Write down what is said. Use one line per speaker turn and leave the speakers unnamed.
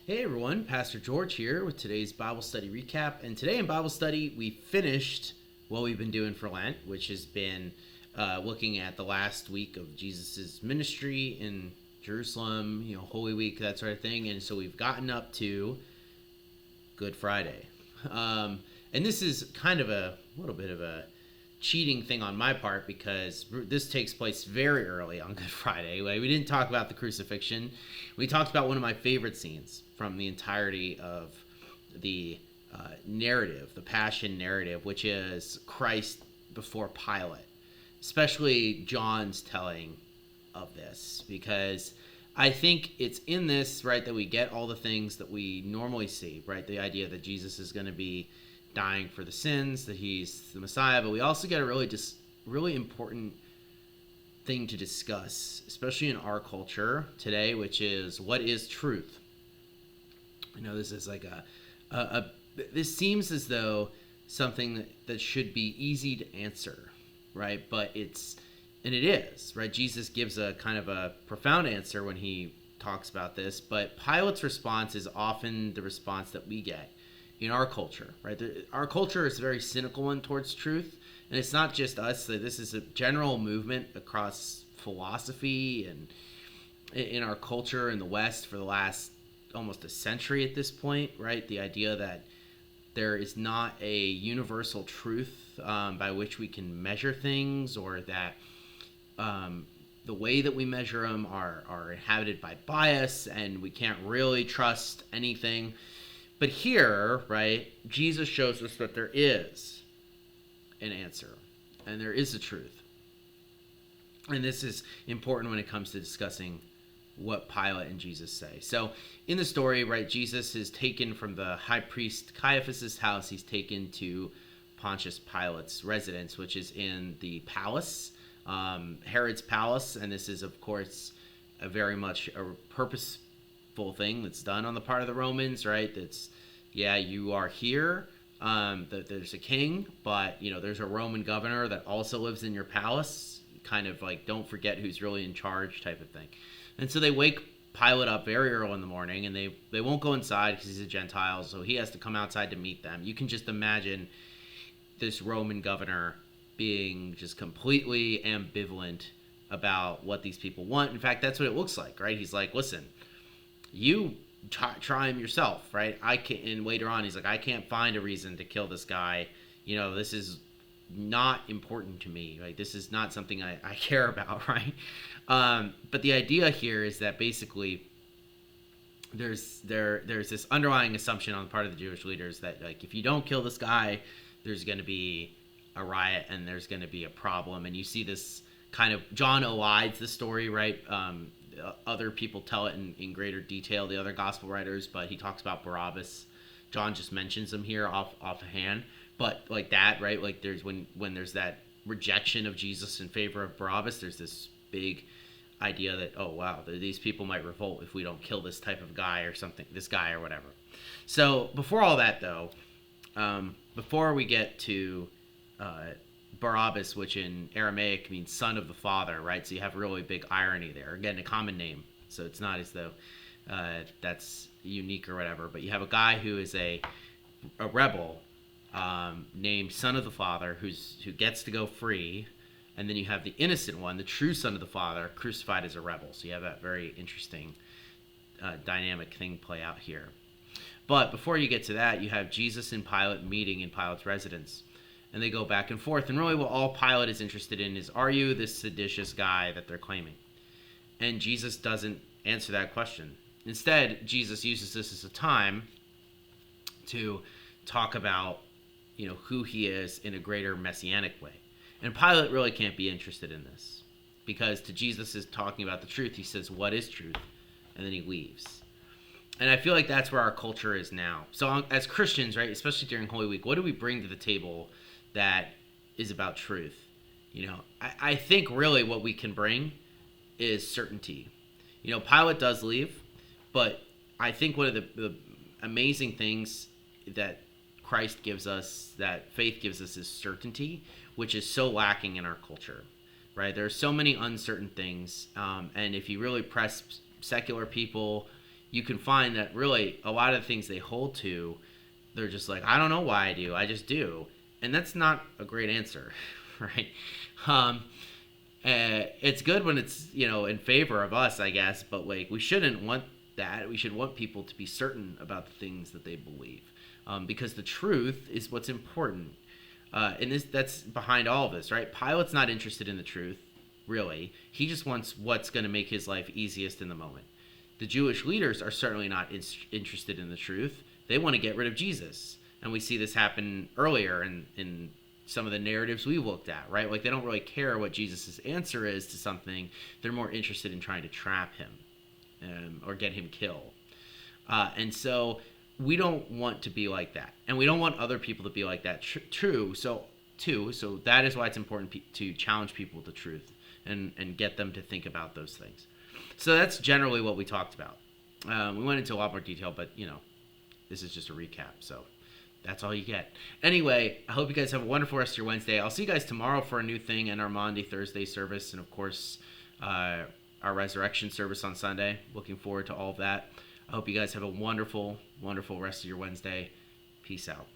Hey everyone, Pastor George here with today's Bible study recap. And today in Bible study, we finished what we've been doing for Lent, which has been looking at the last week of Jesus's ministry in Jerusalem, Holy Week, that sort of thing. And so we've gotten up to Good Friday. And this is kind of a little bit of a cheating thing on my part because this takes place very early on Good Friday. We didn't talk about the crucifixion. We talked about one of my favorite scenes from the entirety of the narrative, the Passion narrative, which is Christ before Pilate, especially John's telling of this, because I think it's in this, right, that we get all the things that we normally see, right? The idea that Jesus is going to be dying for the sins, that he's the Messiah, but we also get a really important thing to discuss, especially in our culture today, which is what is truth. This is like this seems as though something that should be easy to answer, right? But it is, right? Jesus gives a kind of a profound answer when he talks about this, but Pilate's response is often the response that we get in our culture, right? Our culture is a very cynical one towards truth, and it's not just us. This is a general movement across philosophy and in our culture in the West for the last almost a century at this point, right? The idea that there is not a universal truth by which we can measure things, or that the way that we measure them are inhabited by bias, and we can't really trust anything. But here, right, Jesus shows us that there is an answer, and there is a truth. And this is important when it comes to discussing what Pilate and Jesus say. So in the story, right, Jesus is taken from the high priest Caiaphas's house. He's taken to Pontius Pilate's residence, which is in the palace, Herod's palace. And this is, of course, very much a purposeful thing that's done on the part of the Romans, right? That's, you are here. That there's a king, but there's a Roman governor that also lives in your palace. Kind of like, don't forget who's really in charge type of thing. And so they wake Pilate up very early in the morning, and they won't go inside because he's a Gentile, so he has to come outside to meet them. You can just imagine this Roman governor being just completely ambivalent about what these people want. In fact, that's what it looks like, right? He's like, listen, you try him yourself, right? And later on, he's like, I can't find a reason to kill this guy. This is not important to me. Like, this is not something I care about, right? But the idea here is that basically there's this underlying assumption on the part of the Jewish leaders that, like, if you don't kill this guy, there's going to be a riot and there's going to be a problem. And you see this kind of, John elides the story, right? Other people tell it in greater detail, the other gospel writers, but he talks about Barabbas. John just mentions him here off a hand. But like that, right? Like there's when there's that rejection of Jesus in favor of Barabbas, there's this big idea that, oh wow, these people might revolt if we don't kill this type of guy or something, this guy or whatever. So before all that though, before we get to Barabbas, which in Aramaic means son of the father, right? So you have really big irony there. Again, a common name, so it's not as though that's unique or whatever. But you have a guy who is a rebel named son of the father who gets to go free, and then you have the innocent one, the true son of the father, crucified as a rebel. So you have that very interesting dynamic thing play out here. But before you get to that, you have Jesus and Pilate meeting in Pilate's residence. And they go back and forth. And really what all Pilate is interested in is, are you this seditious guy that they're claiming? And Jesus doesn't answer that question. Instead, Jesus uses this as a time to talk about, who he is in a greater messianic way. And Pilate really can't be interested in this, because to Jesus is talking about the truth, he says, what is truth? And then he leaves. And I feel like that's where our culture is now. So as Christians, right, especially during Holy Week, what do we bring to the table that is about truth? I think really what we can bring is certainty. Pilate does leave, but I think one of the amazing things that Christ gives us, that faith gives us, is certainty, which is so lacking in our culture, right? There are so many uncertain things, and if you really press secular people, you can find that really a lot of the things they hold to, they're just like, I don't know why I do, I just do. And that's not a great answer, right? Um, it's good when it's, in favor of us, I guess, but like we shouldn't want that. We should want people to be certain about the things that they believe, because the truth is what's important. And that's behind all of this, right? Pilate's not interested in the truth, really. He just wants what's going to make his life easiest in the moment. The Jewish leaders are certainly not interested in the truth. They want to get rid of Jesus. And we see this happen earlier in some of the narratives we looked at, right? Like they don't really care what Jesus' answer is to something. They're more interested in trying to trap him or get him killed. And so we don't want to be like that. And we don't want other people to be like that. So that is why it's important to challenge people with the truth and get them to think about those things. So that's generally what we talked about. We went into a lot more detail, but, this is just a recap. So that's all you get. Anyway, I hope you guys have a wonderful rest of your Wednesday. I'll see you guys tomorrow for a new thing and our Maundy Thursday service. And, of course, our resurrection service on Sunday. Looking forward to all of that. I hope you guys have a wonderful, wonderful rest of your Wednesday. Peace out.